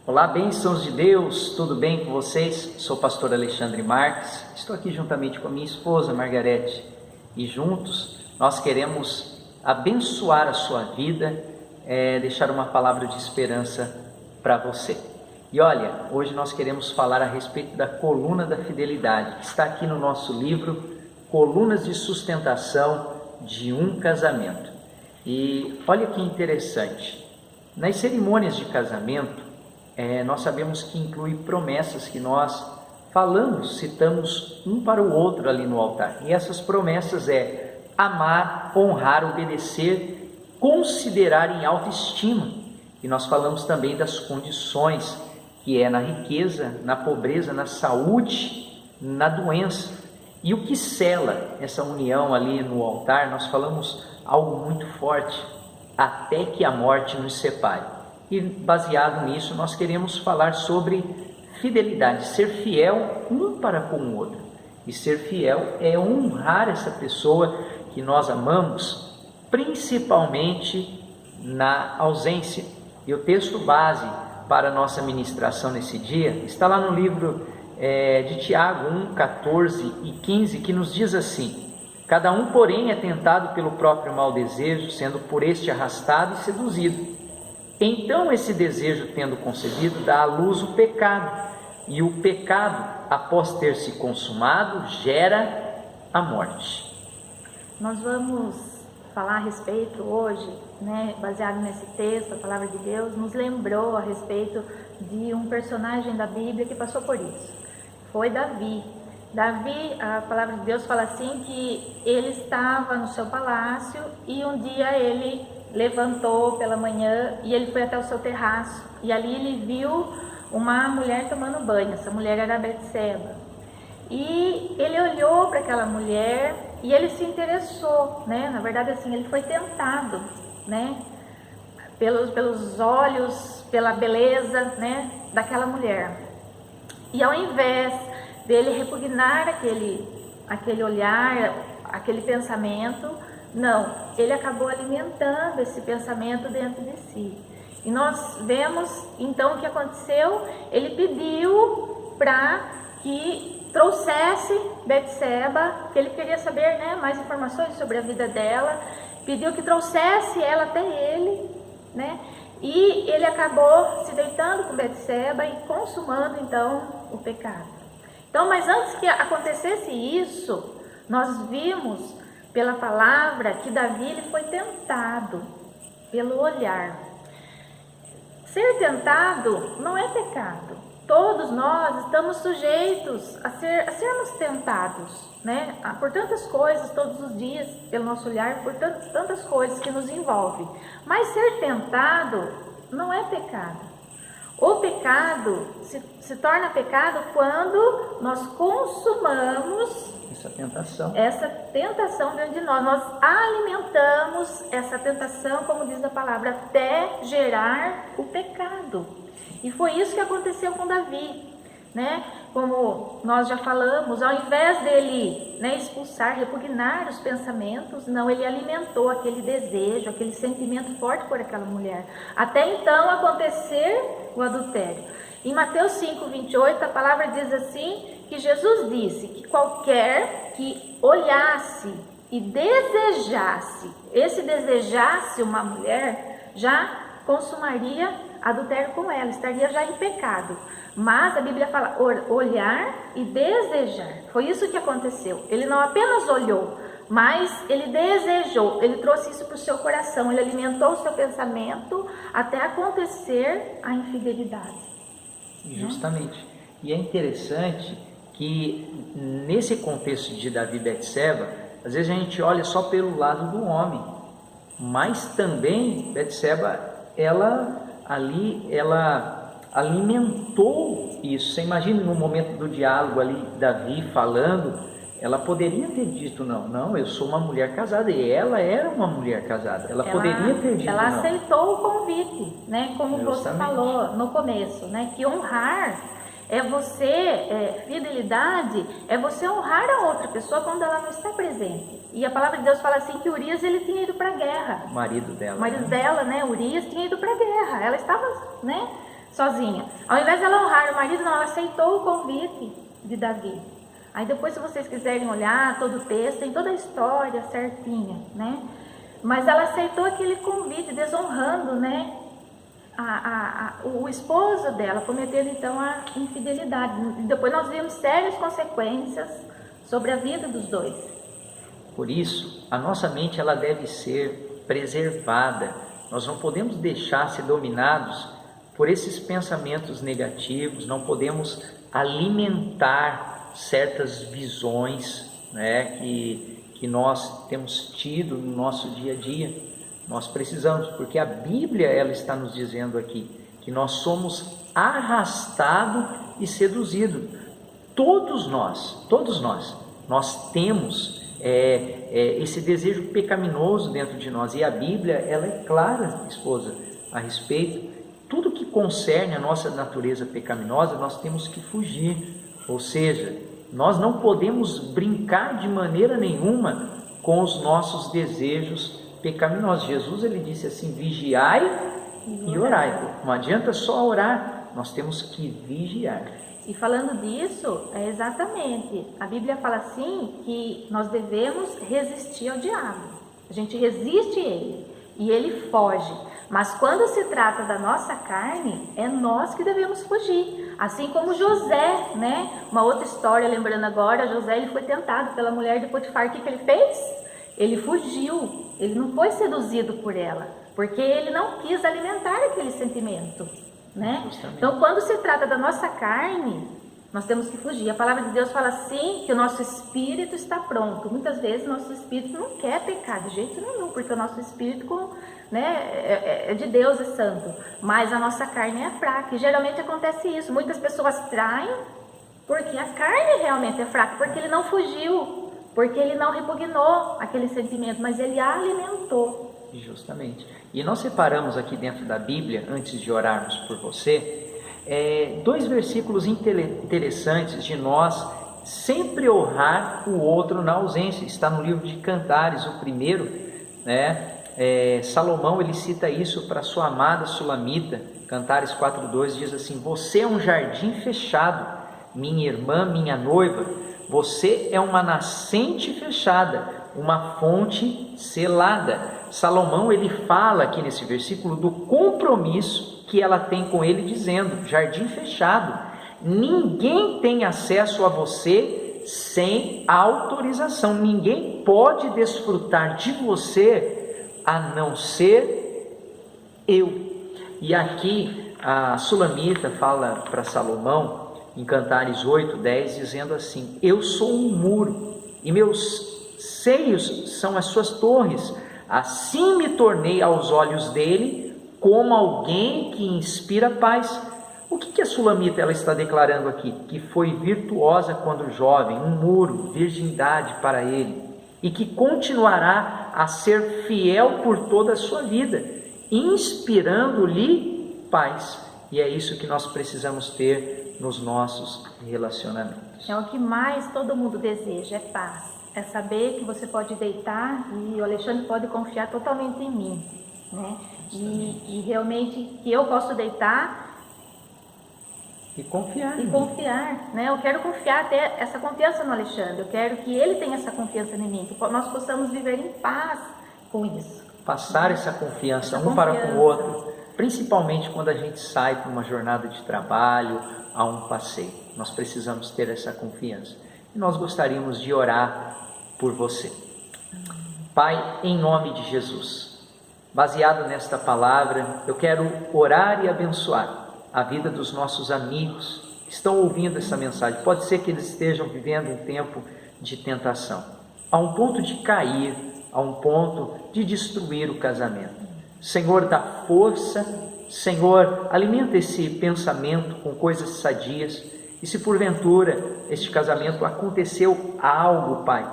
Olá, bênçãos de Deus, tudo bem com vocês? Sou o pastor Alexandre Marques, estou aqui juntamente com a minha esposa Margarete e juntos nós queremos abençoar a sua vida, deixar uma palavra de esperança para você. E olha, hoje nós queremos falar a respeito da coluna da fidelidade, que está aqui no nosso livro Colunas de Sustentação de um Casamento. E olha que interessante, nas cerimônias de casamento, nós sabemos que inclui promessas que nós falamos, citamos um para o outro ali no altar. E essas promessas amar, honrar, obedecer, considerar em autoestima. E nós falamos também das condições, que é na riqueza, na pobreza, na saúde, na doença. E o que sela essa união ali no altar, nós falamos algo muito forte, até que a morte nos separe. E baseado nisso, nós queremos falar sobre fidelidade, ser fiel um para com o outro. E ser fiel é honrar essa pessoa que nós amamos, principalmente na ausência. E o texto base para a nossa ministração nesse dia está lá no livro de Tiago 1, 14 e 15, que nos diz assim: cada um, porém, é tentado pelo próprio mau desejo, sendo por este arrastado e seduzido. Então esse desejo, tendo concebido, dá à luz o pecado, e o pecado, após ter se consumado, gera a morte. Nós vamos falar a respeito hoje, baseado nesse texto, a palavra de Deus nos lembrou a respeito de um personagem da Bíblia que passou por isso. Foi Davi. Davi, a palavra de Deus fala assim, que ele estava no seu palácio e um dia ele levantou pela manhã e ele foi até o seu terraço, e ali ele viu uma mulher tomando banho. Essa mulher era Betseba, e ele olhou para aquela mulher e ele se interessou, na verdade assim, ele foi tentado, pelos olhos, pela beleza, daquela mulher. E ao invés dele repugnar aquele olhar, aquele pensamento, não, ele acabou alimentando esse pensamento dentro de si. E nós vemos então o que aconteceu. Ele pediu para que trouxesse Betseba, que ele queria saber mais informações sobre a vida dela, pediu que trouxesse ela até ele, e ele acabou se deitando com Betseba e consumando então o pecado. Então, mas antes que acontecesse isso, nós vimos pela palavra que Davi ele foi tentado pelo olhar. Ser tentado não é pecado. Todos nós estamos sujeitos a sermos tentados, por tantas coisas todos os dias, pelo nosso olhar, por tantas coisas que nos envolvem. Mas ser tentado não é pecado. O pecado se torna pecado quando nós consumamos essa tentação dentro de nós. Nós alimentamos essa tentação, como diz a palavra, até gerar o pecado. E foi isso que aconteceu com Davi, Como nós já falamos, ao invés dele expulsar, repugnar os pensamentos, não, ele alimentou aquele desejo, aquele sentimento forte por aquela mulher. Até então acontecer o adultério. Em Mateus 5, 28, a palavra diz assim, que Jesus disse que qualquer que olhasse e desejasse uma mulher, já consumaria adultério com ela, estaria já em pecado. Mas a Bíblia fala olhar e desejar. Foi isso que aconteceu. Ele não apenas olhou, mas ele desejou, ele trouxe isso para o seu coração, ele alimentou o seu pensamento até acontecer a infidelidade. Justamente. E é interessante que nesse contexto de Davi e Betseba, às vezes a gente olha só pelo lado do homem, mas também Betseba, ela alimentou isso. Você imagina no momento do diálogo ali, Davi falando, ela poderia ter dito não, eu sou uma mulher casada, e ela era uma mulher casada, ela poderia ter dito ela não. Aceitou o convite, como Justamente. Você falou no começo, que honrar é você, fidelidade é você honrar a outra pessoa quando ela não está presente. E a palavra de Deus fala assim que Urias ele tinha ido para a guerra. O marido dela. O marido dela, Urias, tinha ido para a guerra. Ela estava, sozinha. Ao invés dela honrar o marido, não, ela aceitou o convite de Davi. Aí depois, se vocês quiserem olhar todo o texto, tem toda a história certinha, né? Mas ela aceitou aquele convite, desonrando, né, o esposo dela, cometendo então a infidelidade. Depois nós vimos sérias consequências sobre a vida dos dois. Por isso, a nossa mente ela deve ser preservada. Nós não podemos deixar ser dominados por esses pensamentos negativos, não podemos alimentar certas visões, né, que nós temos tido no nosso dia a dia. Nós precisamos, porque a Bíblia ela está nos dizendo aqui que nós somos arrastados e seduzidos. Todos nós temos esse desejo pecaminoso dentro de nós, e a Bíblia ela é clara, esposa, a respeito. Tudo que concerne a nossa natureza pecaminosa, nós temos que fugir, ou seja, nós não podemos brincar de maneira nenhuma com os nossos desejos pecaminosos. Jesus ele disse assim: vigiai e orai. Não adianta só orar, nós temos que vigiar. E falando disso, exatamente, a Bíblia fala assim que nós devemos resistir ao diabo. A gente resiste a ele e ele foge. Mas quando se trata da nossa carne, é nós que devemos fugir. Assim como José, né? Uma outra história, lembrando agora, José ele foi tentado pela mulher de Potifar. O que ele fez? Ele fugiu. Ele não foi seduzido por ela, porque ele não quis alimentar aquele sentimento, né? Justamente. Então, quando se trata da nossa carne, nós temos que fugir. A palavra de Deus fala assim, que o nosso espírito está pronto. Muitas vezes, nosso espírito não quer pecar de jeito nenhum, porque o nosso espírito, né, é de Deus, é santo. Mas a nossa carne é fraca. E geralmente acontece isso. Muitas pessoas traem porque a carne realmente é fraca, porque ele não fugiu, porque ele não repugnou aquele sentimento, mas ele alimentou. Justamente. E nós separamos aqui dentro da Bíblia, antes de orarmos por você, 2 versículos interessantes de nós sempre honrar o outro na ausência. Está no livro de Cantares, o primeiro, né? Salomão ele cita isso para sua amada Sulamita. Cantares 4:2 diz assim: você é um jardim fechado, minha irmã, minha noiva. Você é uma nascente fechada, uma fonte selada. Salomão ele fala aqui nesse versículo do compromisso que ela tem com ele, dizendo: jardim fechado, ninguém tem acesso a você sem autorização, ninguém pode desfrutar de você a não ser eu. E aqui a Sulamita fala para Salomão em Cantares 8:10, dizendo assim: eu sou um muro e meus seios são as suas torres, assim me tornei aos olhos dele como alguém que inspira paz. O que a Sulamita ela está declarando aqui? Que foi virtuosa quando jovem, um muro, virgindade para ele, e que continuará a ser fiel por toda a sua vida, inspirando-lhe paz. E é isso que nós precisamos ter nos nossos relacionamentos. É o que mais todo mundo deseja, é paz. É saber que você pode deitar e o Alexandre pode confiar totalmente em mim, né? E realmente que eu posso deitar e confiar, né? Eu quero confiar, ter essa confiança no Alexandre. Eu quero que ele tenha essa confiança em mim, que nós possamos viver em paz com isso. Passar essa confiança para com o outro, principalmente quando a gente sai para uma jornada de trabalho, a um passeio. Nós precisamos ter essa confiança. E nós gostaríamos de orar por você. Pai, em nome de Jesus, baseado nesta palavra, eu quero orar e abençoar a vida dos nossos amigos que estão ouvindo essa mensagem. Pode ser que eles estejam vivendo um tempo de tentação, a um ponto de cair, a um ponto de destruir o casamento. Senhor, dá força, Senhor, alimenta esse pensamento com coisas sadias. E se porventura este casamento aconteceu algo, Pai,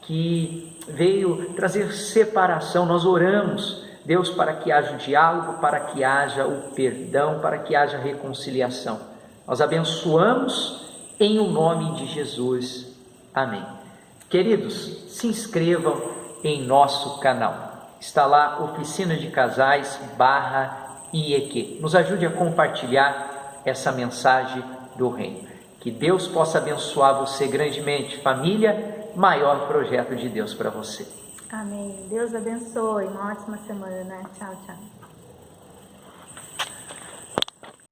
que veio trazer separação, nós oramos, Deus, para que haja o diálogo, para que haja o perdão, para que haja reconciliação. Nós abençoamos em o nome de Jesus. Amém. Queridos, se inscrevam em nosso canal. Está lá, Oficina de Casais IEQ. Nos ajude a compartilhar essa mensagem do Reino. Que Deus possa abençoar você grandemente. Família, maior projeto de Deus para você. Amém. Deus abençoe. Uma ótima semana. Tchau, tchau.